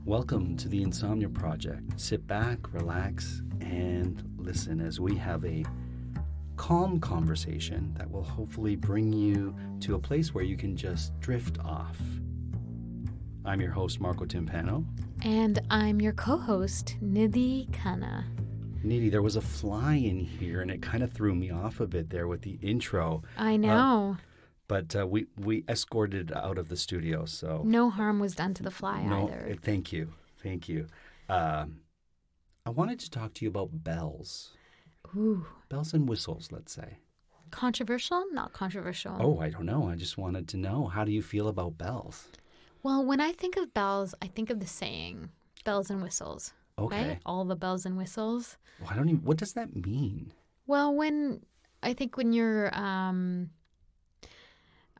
Welcome to the Insomnia Project. Sit back, relax, and listen as we have a calm conversation that will hopefully bring you to a place where you can just drift off. I'm your host, Marco Timpano. And I'm your co-host, Nidhi Khanna. Nidhi, there was a fly in here, and it kind of threw me off a bit there with the intro. I know. But we escorted it out of the studio, so... No harm was done to the fly either. Thank you. I wanted to talk to you about bells. Ooh. Bells and whistles, let's say. Controversial? Not controversial. Oh, I don't know. I just wanted to know. How do you feel about bells? Well, when I think of bells, I think of the saying, bells and whistles. Okay. Right? All the bells and whistles. Well, what does that mean? Well, when you're...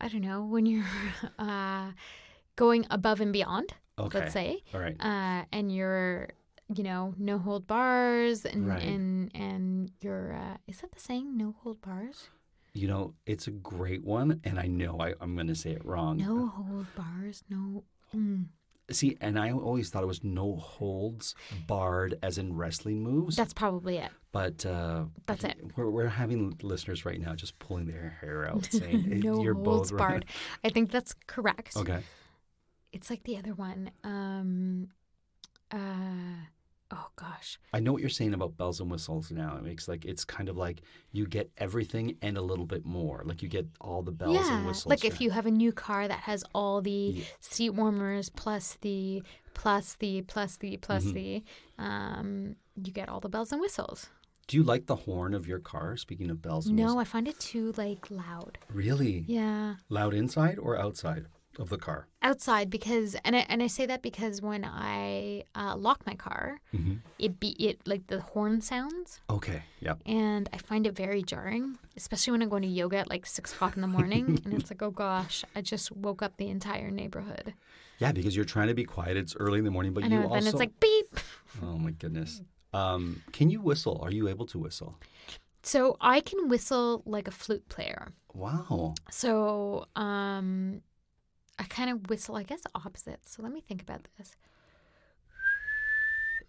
when you're going above and beyond, okay. let's say. All right. And you're, no hold bars and right. and you're, is that the saying, no hold bars? It's a great one, and I know I'm going to say it wrong. No hold bars, no. See, and I always thought it was no holds barred as in wrestling moves. That's probably it. But that's it. We're having listeners right now just pulling their hair out saying, no you're holds both barred. I think that's correct. Okay. It's like the other one. Oh, gosh. I know what you're saying about bells and whistles now. It's kind of like you get everything and a little bit more. Like you get all the bells and whistles. Like if you have a new car that has all the seat warmers plus the, you get all the bells and whistles. Do you like the horn of your car, speaking of bells and whistles? No, I find it too, loud. Really? Yeah. Loud inside or outside of the car? Outside, because and I say that because when I lock my car, it the horn sounds. Okay, yeah. And I find it very jarring, especially when I'm going to yoga at 6 o'clock in the morning, and it's like, oh gosh, I just woke up the entire neighborhood. Yeah, because you're trying to be quiet. It's early in the morning, but you also. Then it's like beep. Oh my goodness. Can you whistle? Are you able to whistle? So I can whistle like a flute player. Wow. So I kind of whistle, I guess, opposite. So let me think about this.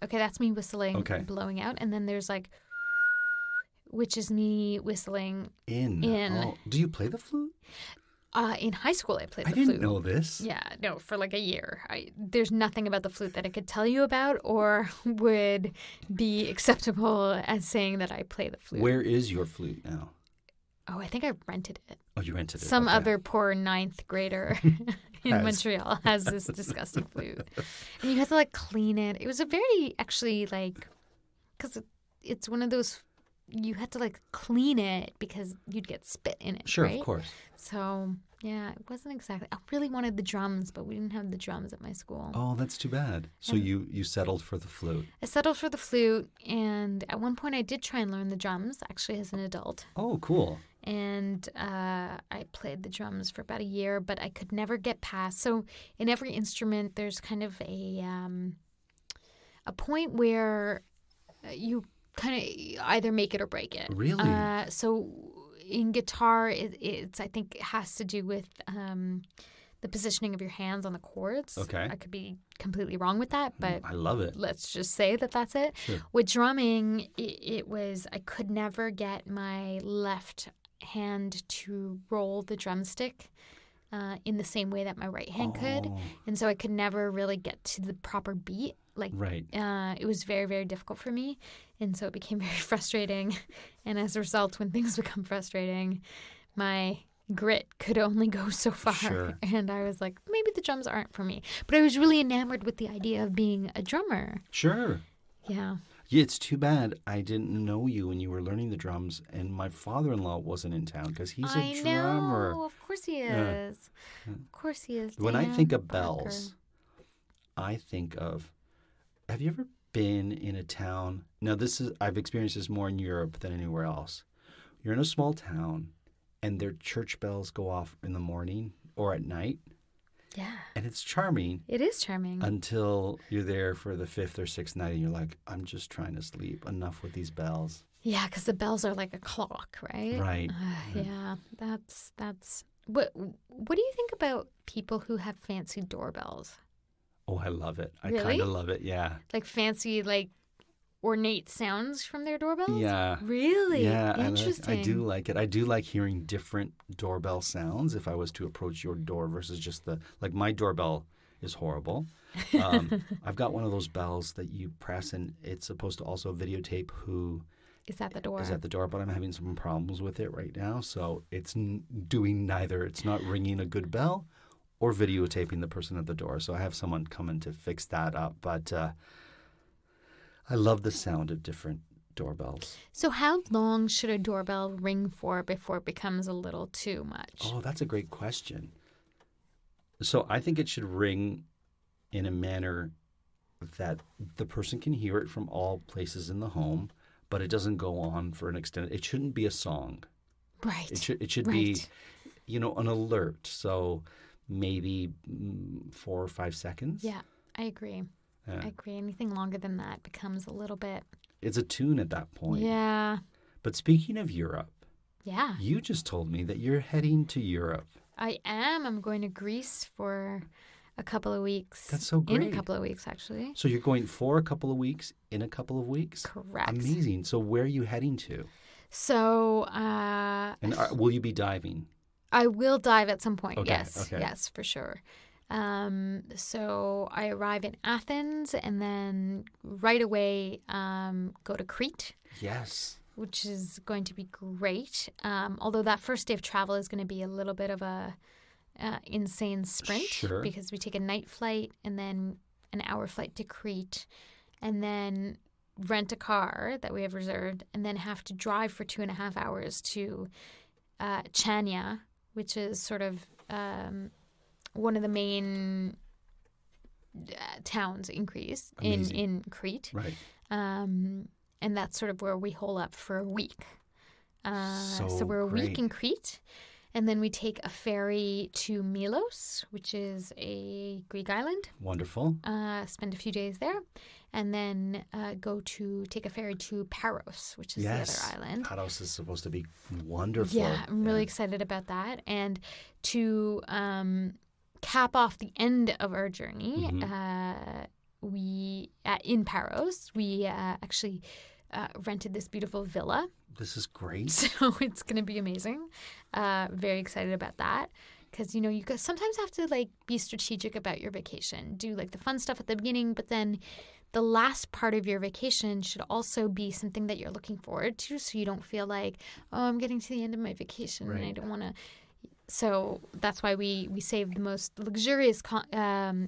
Okay, that's me whistling, blowing out. And then there's which is me whistling in. Oh. Do you play the flute? In high school, I played the flute. I didn't flute. know this. Yeah, no, for a year. There's nothing about the flute that I could tell you about or would be acceptable as saying that I play the flute. Where is your flute now? Oh, I think I rented it. Oh, you rented it. Some other poor 9th grader in Montreal has this disgusting flute. And you have to, clean it. It was a very, actually, because it's one of those, you had to, clean it because you'd get spit in it, Sure, right? Of course. So, yeah, it wasn't exactly. I really wanted the drums, but we didn't have the drums at my school. Oh, that's too bad. So you settled for the flute. I settled for the flute, and at one point I did try and learn the drums, actually, as an adult. Oh, cool. And I played the drums for about a year, but I could never get past. So in every instrument, there's kind of a point where you kind of either make it or break it. Really? So in guitar, it's I think it has to do with the positioning of your hands on the chords. Okay. I could be completely wrong with that, but I love it. Let's just say that that's it. Sure. With drumming, it was I could never get my left hand to roll the drumstick in the same way that my right hand could, and so I could never really get to the proper beat. Right. It was very, very difficult for me, and so it became very frustrating. And as a result, when things become frustrating, my grit could only go so far. Sure. And I was like, maybe the drums aren't for me. But I was really enamored with the idea of being a drummer. Sure. Yeah. Yeah, it's too bad I didn't know you when you were learning the drums, and my father-in-law wasn't in town because he's a drummer. I know. Of course he is. Of course he is. When I think of bells, I think of, have you ever been in a town? Now, I've experienced this more in Europe than anywhere else. You're in a small town, and their church bells go off in the morning or at night. Yeah. And it's charming. It is charming. Until you're there for the 5th or 6th night and you're like, I'm just trying to sleep. Enough with these bells. Yeah, because the bells are like a clock, right? Right. Yeah, that's. What do you think about people who have fancy doorbells? Oh, I love it. I Really? kind of love it. Yeah. Like fancy, like ornate sounds from their doorbells? Yeah. Really? Yeah, Interesting. I do like it. I do like hearing different doorbell sounds if I was to approach your door versus just like my doorbell is horrible. I've got one of those bells that you press and it's supposed to also videotape who Is at the door. is at the door, but I'm having some problems with it right now. So it's doing neither. It's not ringing a good bell or videotaping the person at the door. So I have someone coming to fix that up. But I love the sound of different doorbells. So how long should a doorbell ring for before it becomes a little too much? Oh, that's a great question. So I think it should ring in a manner that the person can hear it from all places in the home, but it doesn't go on for an extended. It shouldn't be a song. Right. It should Right. be, an alert. So maybe 4 or 5 seconds. Yeah, I agree. Yeah. I agree. Anything longer than that becomes a little bit. It's a tune at that point. Yeah. But speaking of Europe, Yeah. you just told me that you're heading to Europe. I am. I'm going to Greece for a couple of weeks. That's so great. In a couple of weeks, actually. So you're going for a couple of weeks, in a couple of weeks? Correct. Amazing. So where are you heading to? So And will you be diving? I will dive at some point. Okay, Yes. okay. Yes, for sure. So I arrive in Athens and then right away go to Crete, Yes. which is going to be great. Although that first day of travel is going to be a little bit of a insane sprint Sure. because we take a night flight and then an hour flight to Crete and then rent a car that we have reserved and then have to drive for 2.5 hours to Chania, which is sort of one of the main towns in Greece, in Crete. Right. And that's sort of where we hole up for a week. So we're a week great. in Crete. And then we take a ferry to Milos, which is a Greek island. Wonderful. Spend a few days there. And then take a ferry to Paros, which is the other island. Paros is supposed to be wonderful. Yeah, I'm really excited about that. And to cap off the end of our journey, in Paros, we actually rented this beautiful villa. This is great. So it's going to be amazing. Very excited about that. Because, you sometimes have to, be strategic about your vacation. Do, the fun stuff at the beginning, but then the last part of your vacation should also be something that you're looking forward to so you don't feel like, oh, I'm getting to the end of my vacation and I don't want to. So that's why we saved the most luxurious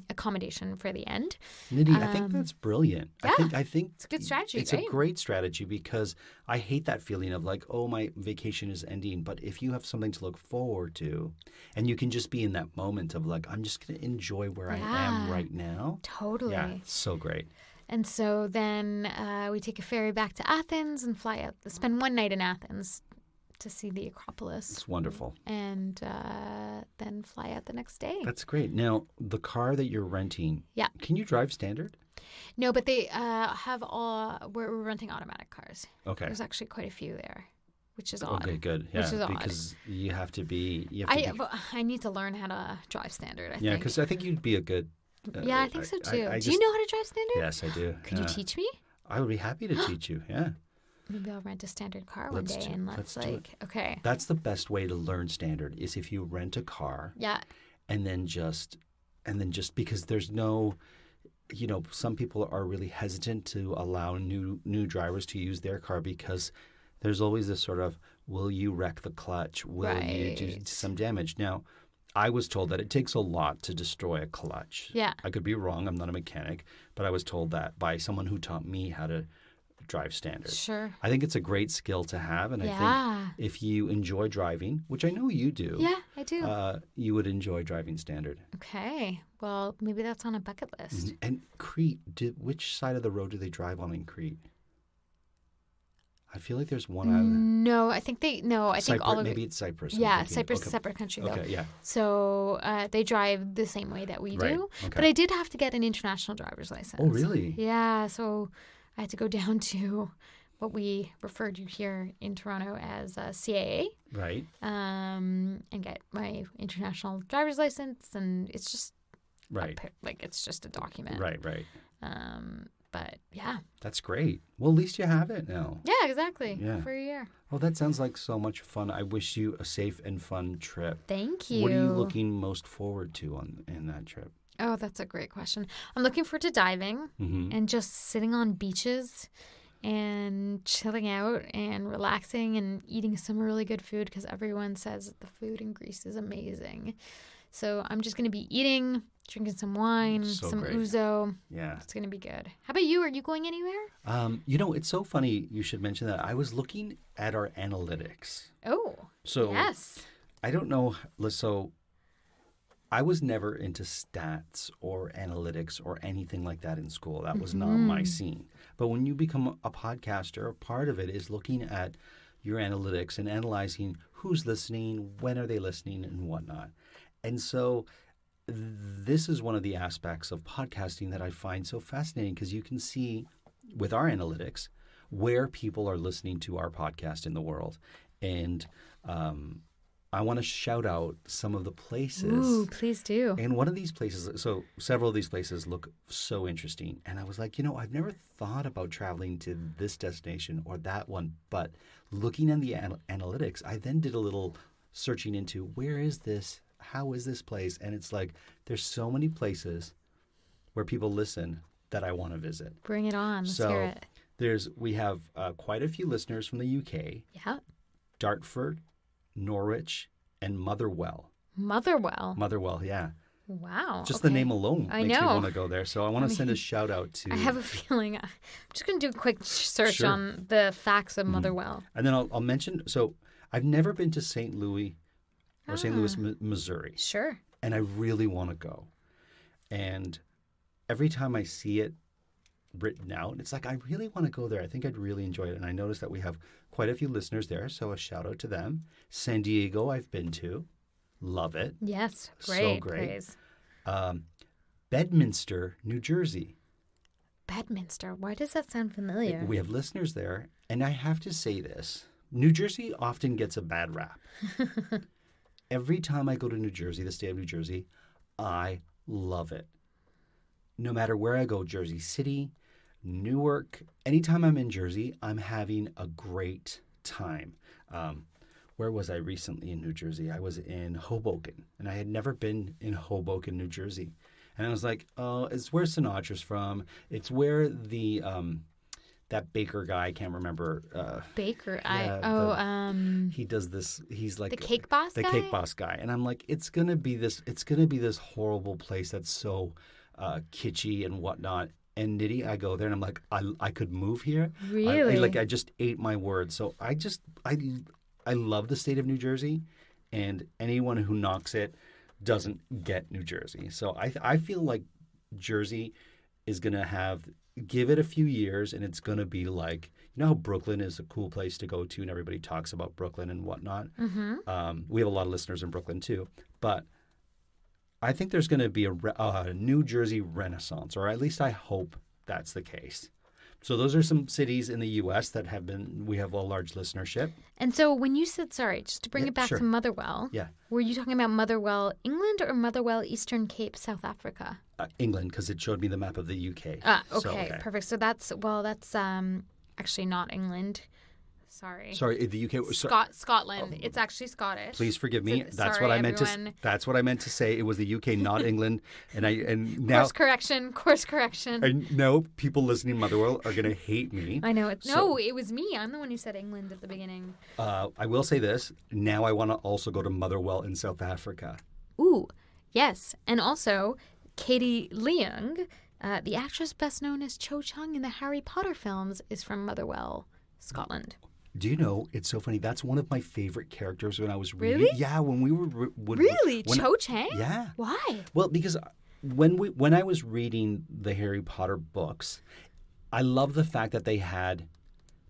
accommodation for the end. Nidhi, I think that's brilliant. Yeah, I think it's a good strategy, It's right? a great strategy because I hate that feeling of oh, my vacation is ending. But if you have something to look forward to and you can just be in that moment of I'm just going to enjoy where I am right now. Totally. Yeah, it's so great. And so then we take a ferry back to Athens and fly out, spend one night in Athens to see the Acropolis. It's wonderful. And then fly out the next day. That's great. Now, the car that you're renting, Yeah. Can you drive standard? No, but they we're renting automatic cars. Okay. There's actually quite a few there, which is odd. Okay, good. Yeah, Which is odd. because you have to be. I need to learn how to drive standard, I Yeah, think. because I think you'd be a good. Yeah, I think so too. I Do you know how to drive standard? Yes, I do. Could you teach me? I would be happy to teach you. Yeah. Maybe I'll rent a standard car one Let's day do- and let's let's do it. okay. That's the best way to learn standard is if you rent a car Yeah. and then just because there's no, some people are really hesitant to allow new drivers to use their car because there's always this sort of, will you wreck the clutch? Will you do Right. some damage? Now, I was told that it takes a lot to destroy a clutch. Yeah. I could be wrong. I'm not a mechanic, but I was told that by someone who taught me how to drive standard. Sure. I think it's a great skill to have, and I Yeah. think if you enjoy driving, which I know you do, Yeah, I do. you would enjoy driving standard. Okay. Well, maybe that's on a bucket list. And Crete, which side of the road do they drive on in Crete? I feel like there's one island. No, I think all of maybe it's Cyprus. Yeah, I'm thinking. Cyprus is Okay. a separate country though. Okay, yeah. So they drive the same way that we Right, do. okay. But I did have to get an international driver's license. Oh, really? Yeah. So I had to go down to what we refer to here in Toronto as CAA Right. and get my international driver's license. And it's just Right. Like it's just a document. Right. But yeah. That's great. Well, at least you have it now. Yeah, exactly. Yeah. For a year. Well, that sounds like so much fun. I wish you a safe and fun trip. Thank you. What are you looking most forward to in that trip? Oh, that's a great question. I'm looking forward to diving and just sitting on beaches and chilling out and relaxing and eating some really good food because everyone says that the food in Greece is amazing. So I'm just going to be eating, drinking some wine, some great. Ouzo. Yeah. It's going to be good. How about you? Are you going anywhere? It's so funny you should mention that. I was looking at our analytics. Oh, So yes. I don't know. So I was never into stats or analytics or anything like that in school. That was not my scene. But when you become a podcaster, part of it is looking at your analytics and analyzing who's listening, when are they listening, and whatnot. And so this is one of the aspects of podcasting that I find so fascinating because you can see with our analytics where people are listening to our podcast in the world. And I want to shout out some of the places. Ooh, please do. And one of these places, so several of these places look so interesting. And I was like, I've never thought about traveling to this destination or that one. But looking at the analytics, I then did a little searching into where is this? How is this place? And it's like, there's so many places where people listen that I want to visit. Bring it on. Let's hear it. We have quite a few listeners from the UK. Yeah. Dartford, Norwich, and Motherwell. Motherwell, yeah. Wow. Just the name alone makes me want to go there. So I want to send a shout out to... I have a feeling. I'm just going to do a quick search on the facts of Motherwell. And then I'll mention... So I've never been to St. Louis or St. Louis, Missouri. Sure. And I really want to go. And every time I see it written out, it's like, I really want to go there. I think I'd really enjoy it. And I noticed that we have quite a few listeners there, so a shout out to them. San Diego, I've been to. Love it. Yes, great. So great. Praise. Bedminster, New Jersey. Bedminster, why does that sound familiar? We have listeners there. And I have to say this. New Jersey often gets a bad rap. Every time I go to New Jersey, the state of New Jersey, I love it. No matter where I go, Jersey City, Newark, anytime I'm in Jersey, I'm having a great time. Where was I recently in New Jersey? I was in Hoboken, and I had never been in Hoboken, New Jersey. And I was like, oh, it's where Sinatra's from. It's where the that baker guy, I can't remember. Baker? He does this. He's like the cake boss guy? The cake boss guy. And I'm like, it's gonna be this horrible place that's so kitschy and whatnot. And Nidhi, I go there and I'm like, I could move here. Really? I just ate my words. So I love the state of New Jersey, and anyone who knocks it doesn't get New Jersey. So I feel like Jersey is gonna give it a few years, and it's gonna be like, how Brooklyn is a cool place to go to, and everybody talks about Brooklyn and whatnot. Mm-hmm. We have a lot of listeners in Brooklyn too, but I think there's going to be a New Jersey renaissance, or at least I hope that's the case. So those are some cities in the U.S. that we have a large listenership. And so when you said, just to bring it back to Motherwell, were you talking about Motherwell, England, or Motherwell, Eastern Cape, South Africa? England, because it showed me the map of the UK. Okay, perfect. So that's actually not England. Sorry, the UK. Scotland. It's actually Scottish. Please forgive me. So, that's what I meant to. That's what I meant to say. It was the UK, not England. And now course correction. I know people listening to Motherwell are going to hate me. I know it. No, it was me. I'm the one who said England at the beginning. I will say this. Now I want to also go to Motherwell in South Africa. Ooh, yes, and also Katie Leung, the actress best known as Cho Chang in the Harry Potter films, is from Motherwell, Scotland. Do you know, it's so funny. That's one of my favorite characters when I was reading. Really? Yeah, when we were... Really? Cho Chang? Yeah. Why? Well, because when I was reading the Harry Potter books, I love the fact that they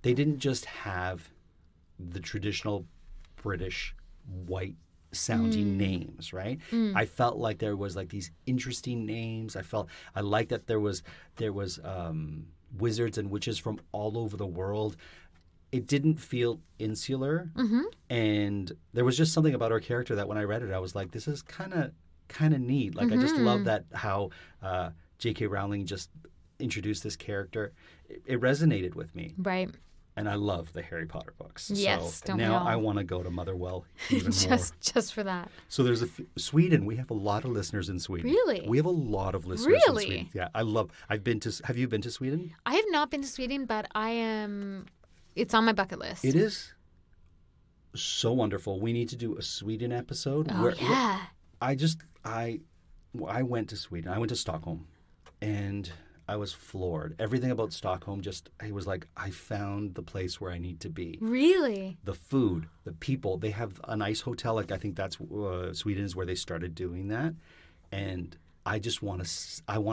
didn't just have the traditional British white sounding names, right? I felt like there was like these interesting names. I liked that there was wizards and witches from all over the world. It didn't feel insular, and there was just something about her character that when I read it, I was like, "This is kind kind of neat. Like I just love that how J.K. Rowling just introduced this character. It resonated with me. Right. And I love the Harry Potter books. Yes, so don't we now all? I want to go to Motherwell even just for that. So there's Sweden. We have a lot of listeners in Sweden. Really? We have a lot of listeners in Sweden. Yeah, have you been to Sweden? I have not been to Sweden, but it's on my bucket list. It is so wonderful. We need to do a Sweden episode. Oh, yeah. I went to Sweden. I went to Stockholm, and I was floored. Everything about Stockholm it was like I found the place where I need to be. Really? The food, the people. They have a nice hotel. Like I think that's Sweden is where they started doing that. And I just want to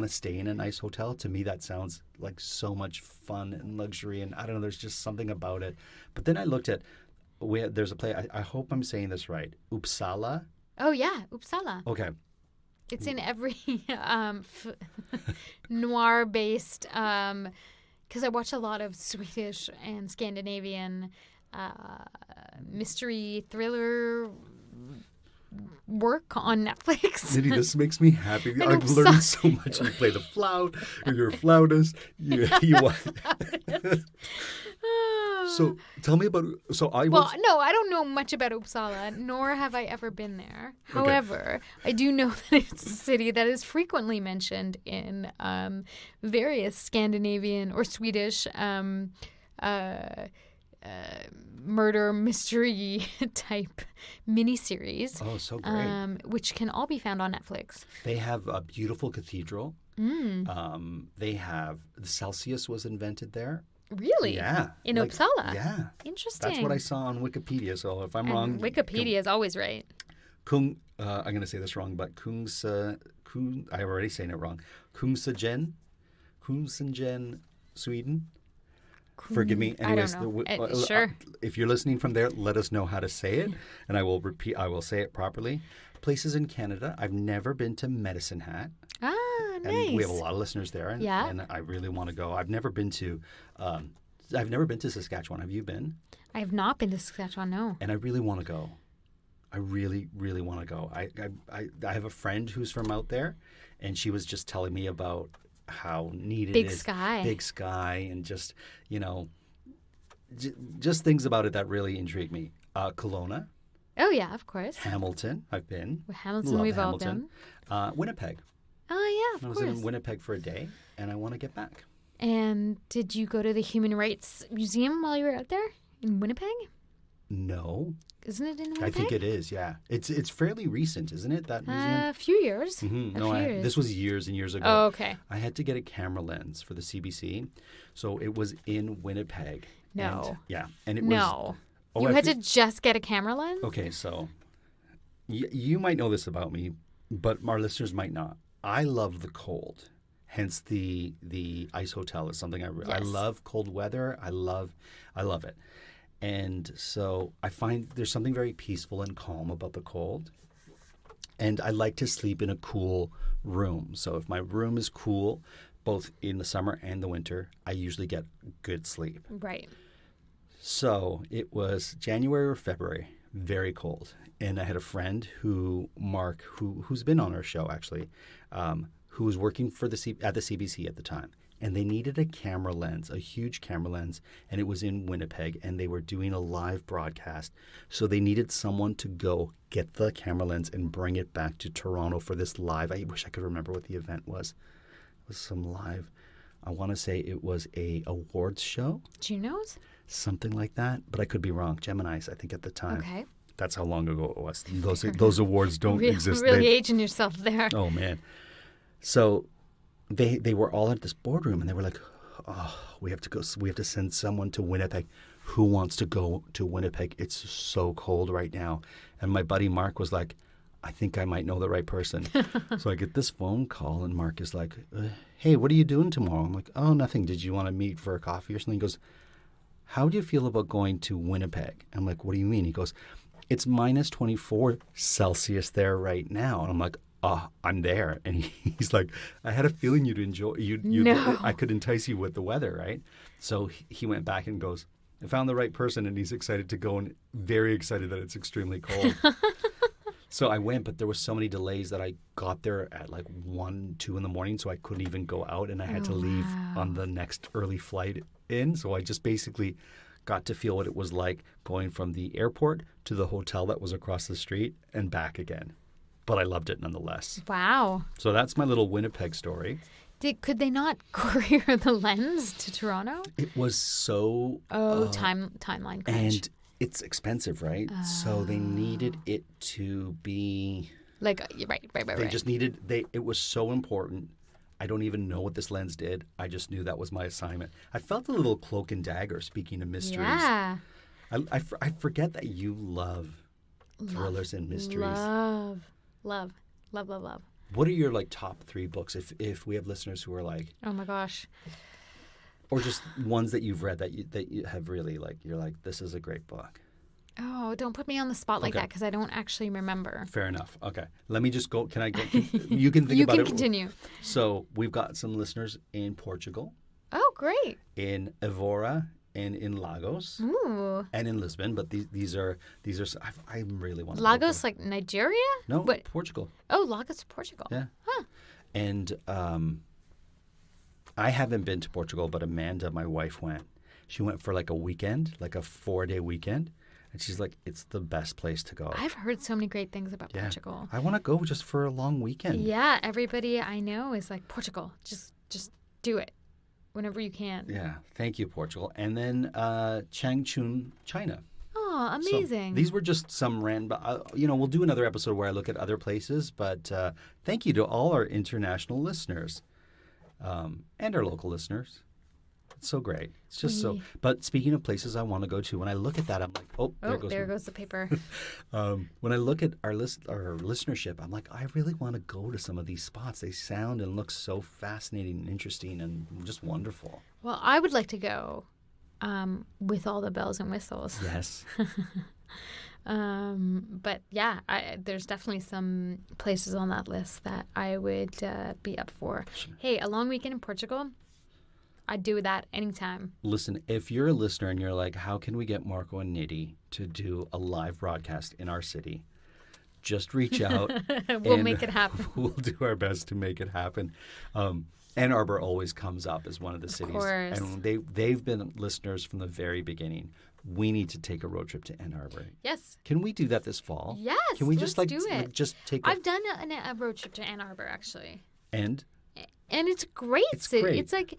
stay in a nice hotel. To me, that sounds like so much fun and luxury. And I don't know, there's just something about it. But then I looked at, there's a place, I hope I'm saying this right, Uppsala. Oh, yeah, Uppsala. Okay. It's in every noir-based, because I watch a lot of Swedish and Scandinavian mystery thriller work on Netflix. Nidhi, this makes me happy. I've learned so much. You play the flute. You're a flautist. You So tell me about. No, I don't know much about Uppsala, nor have I ever been there. Okay. However, I do know that it's a city that is frequently mentioned in various Scandinavian or Swedish murder mystery type miniseries. Oh, so great! Which can all be found on Netflix. They have a beautiful cathedral. They have Celsius was invented there. Really? Yeah. In Uppsala? Yeah. Interesting. That's what I saw on Wikipedia. So if I'm wrong, Wikipedia is always right. I'm going to say this wrong, but I'm already saying it wrong. Kungsängen, Sweden. Forgive me. Anyways, I don't know. Sure. If you're listening from there, let us know how to say it, and I will say it properly. Places in Canada. I've never been to Medicine Hat. Ah, nice. And we have a lot of listeners there, and I really want to go. I've never been to Saskatchewan. Have you been? I have not been to Saskatchewan, no. And I really want to go. I really, really want to go. I have a friend who's from out there, and she was just telling me about how neat it is. Big sky, and just, just things about it that really intrigue me. Kelowna. Oh, yeah, of course. Hamilton, I've been. Hamilton, we've all been. Winnipeg. Oh, yeah, of course. I was in Winnipeg for a day, and I want to get back. And did you go to the Human Rights Museum while you were out there in Winnipeg? No. Isn't it in Winnipeg? I think it is, yeah. It's fairly recent, isn't it, that museum? A few years. Mm-hmm. This was years and years ago. Oh, okay. I had to get a camera lens for the CBC, so it was in Winnipeg. No. And it was... No. You had to just get a camera lens? Okay, so you might know this about me, but our listeners might not. I love the cold. Hence the ice hotel is something I love. Cold weather. I love it. And so I find there's something very peaceful and calm about the cold. And I like to sleep in a cool room. So if my room is cool, both in the summer and the winter, I usually get good sleep. Right. So it was January or February, very cold. And I had a friend Mark, who's been on our show actually, who was working at the CBC at the time. And they needed a camera lens, a huge camera lens, and it was in Winnipeg, and they were doing a live broadcast. So they needed someone to go get the camera lens and bring it back to Toronto for this live. I wish I could remember what the event was. It was some live, I want to say it was a awards show. Junos? Something like that, but I could be wrong. Gemini's, I think, at the time. Okay. That's how long ago it was. Those awards don't exist. Really aging yourself there. Oh, man. So... They were all at this boardroom, and they were like, "Oh, we have to go. We have to send someone to Winnipeg. Who wants to go to Winnipeg? It's so cold right now." And my buddy Mark was like, "I think I might know the right person." So I get this phone call, and Mark is like, "Hey, what are you doing tomorrow?" I'm like, "Oh, nothing. Did you want to meet for a coffee or something?" He goes, "How do you feel about going to Winnipeg?" I'm like, "What do you mean?" He goes, "It's minus 24 Celsius there right now." And I'm like, "Oh, I'm there." And he's like, "I had a feeling you'd enjoy. No. I could entice you with the weather, right?" So he went back and goes, "I found the right person," and he's excited to go and very excited that it's extremely cold. So I went, but there was so many delays that I got there at like 1, 2 in the morning, so I couldn't even go out, and I had to leave on the next early flight in. So I just basically got to feel what it was like going from the airport to the hotel that was across the street and back again. But I loved it nonetheless. Wow. So that's my little Winnipeg story. Could they not courier the lens to Toronto? It was so... timeline crunch. And it's expensive, right? So they needed it to be... Like, right. They just needed... It was so important. I don't even know what this lens did. I just knew that was my assignment. I felt a little cloak and dagger, speaking of mysteries. Yeah. I forget that you love thrillers and mysteries. Love. What are your like top 3 books if we have listeners who are like, oh my gosh, or just ones that you've read that you have really like, you're like, this is a great book? Oh, don't put me on the spot like that because I don't actually remember. Fair enough. Okay, let me just go. Can I go? You can think about it. You can continue. So we've got some listeners in Portugal. Oh, great. In Evora and in Lagos. Ooh. And in Lisbon, but these are I really want to Lagos, like Nigeria? No, Portugal. Oh, Lagos, Portugal. Yeah. Huh. And I haven't been to Portugal, but Amanda, my wife, went. She went for like a weekend, like a 4-day weekend, and she's like, it's the best place to go. I've heard so many great things about Portugal. I want to go just for a long weekend. Yeah, everybody I know is like, Portugal, just do it. Whenever you can. Yeah. Thank you, Portugal. And then Changchun, China. Oh, amazing. So these were just some random... we'll do another episode where I look at other places, but thank you to all our international listeners and our local listeners. It's so great. It's just so... But speaking of places I want to go to, when I look at that, I'm like, there goes the paper. When I look at our listenership, I'm like, I really want to go to some of these spots. They sound and look so fascinating and interesting and just wonderful. Well, I would like to go with all the bells and whistles. Yes. But yeah, there's definitely some places on that list that I would be up for. Hey, a long weekend in Portugal, I'd do that anytime. Listen, if you're a listener and you're like, how can we get Marco and Nidhi to do a live broadcast in our city? Just reach out. We'll make it happen. We'll do our best to make it happen. Ann Arbor always comes up as one of the cities. Of course. And they've been listeners from the very beginning. We need to take a road trip to Ann Arbor. Yes. Can we do that this fall? Yes. Can we let's do it. Just take I've done a road trip to Ann Arbor, actually. And it's great. It's great. It's like...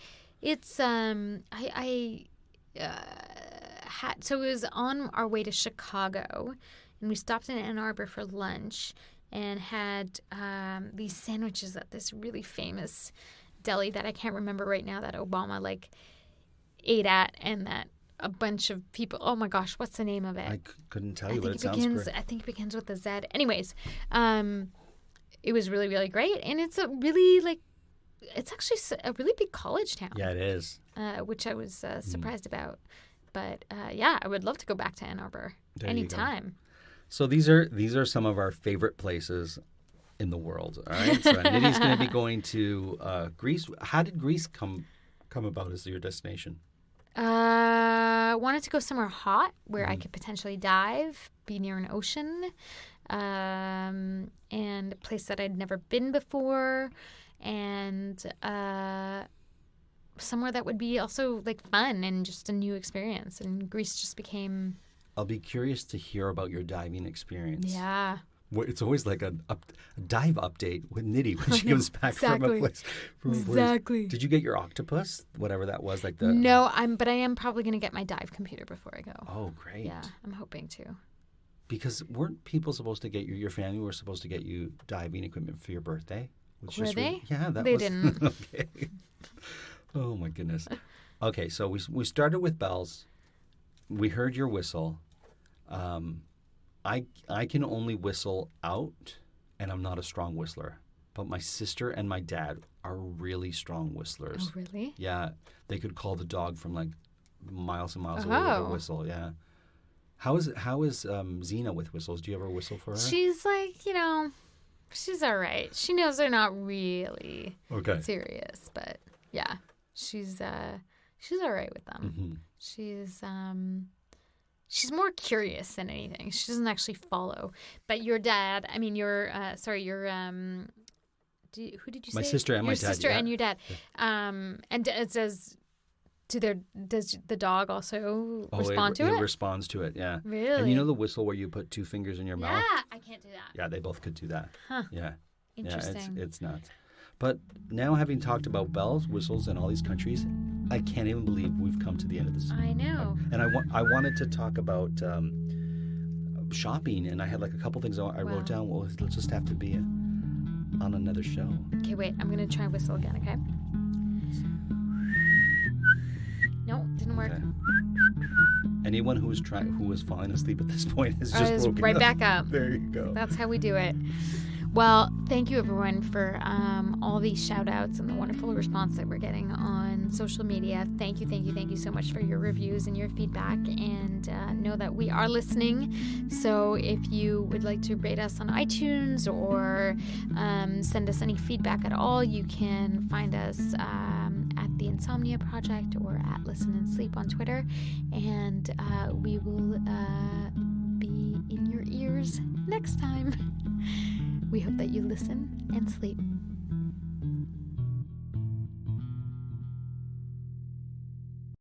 so it was on our way to Chicago, and we stopped in Ann Arbor for lunch and had these sandwiches at this really famous deli that I can't remember right now that Obama ate at, and that a bunch of people. Oh my gosh, what's the name of it? I couldn't tell you, but it sounds great. I think it begins with a Z. Anyways, it was really, really great, and it's a really it's actually a really big college town. Yeah, it is. Which I was surprised about. But yeah, I would love to go back to Ann Arbor anytime. So these are some of our favorite places in the world. All right. So Nidhi's going to be going to Greece. How did Greece come about as your destination? Wanted to go somewhere hot where I could potentially dive, be near an ocean, and a place that I'd never been before. And somewhere that would be also fun and just a new experience. And Greece just became... I'll be curious to hear about your diving experience. Yeah. It's always like a dive update with Nidhi when she comes back from a place. Exactly. Did you get your octopus? Whatever that was, No, but I am probably going to get my dive computer before I go. Oh, great. Yeah, I'm hoping to. Because weren't people supposed to get your family were supposed to get you diving equipment for your birthday? Were they? Yeah, they didn't. Okay. Oh my goodness. Okay, so we started with bells. We heard your whistle. I can only whistle out, and I'm not a strong whistler. But my sister and my dad are really strong whistlers. Oh, really? Yeah, they could call the dog from miles and miles away with a whistle. Yeah. How is Zena with whistles? Do you ever whistle for her? She's she's all right. She knows they're not really serious, but yeah, she's all right with them. Mm-hmm. she's more curious than anything. She doesn't actually follow. But your dad, I mean, who did you say? My sister and my dad. Your sister and your dad. And it says, does the dog also respond to it? It responds to it, yeah. Really? And you know the whistle where you put 2 fingers in your mouth? Yeah, I can't do that. Yeah, they both could do that. Huh. Yeah. Interesting. Yeah, it's nuts. But now, having talked about bells, whistles, and all these countries, I can't even believe we've come to the end of this. I know. And I wanted to talk about shopping, and I had like a couple things I wrote down. Well, it'll just have to be on another show. Okay, wait. I'm going to try whistle again, okay? No, didn't work. Okay. Anyone who was falling asleep at this point is just woken right up. back up. There you go. That's how we do it. Well, thank you everyone for all these shout outs and the wonderful response that we're getting on social media. Thank you so much for your reviews and your feedback, and know that we are listening. So if you would like to rate us on iTunes or send us any feedback at all, you can find us at the Insomnia Project or at Listen and Sleep on Twitter, and we will be in your ears next time. We hope that you listen and sleep.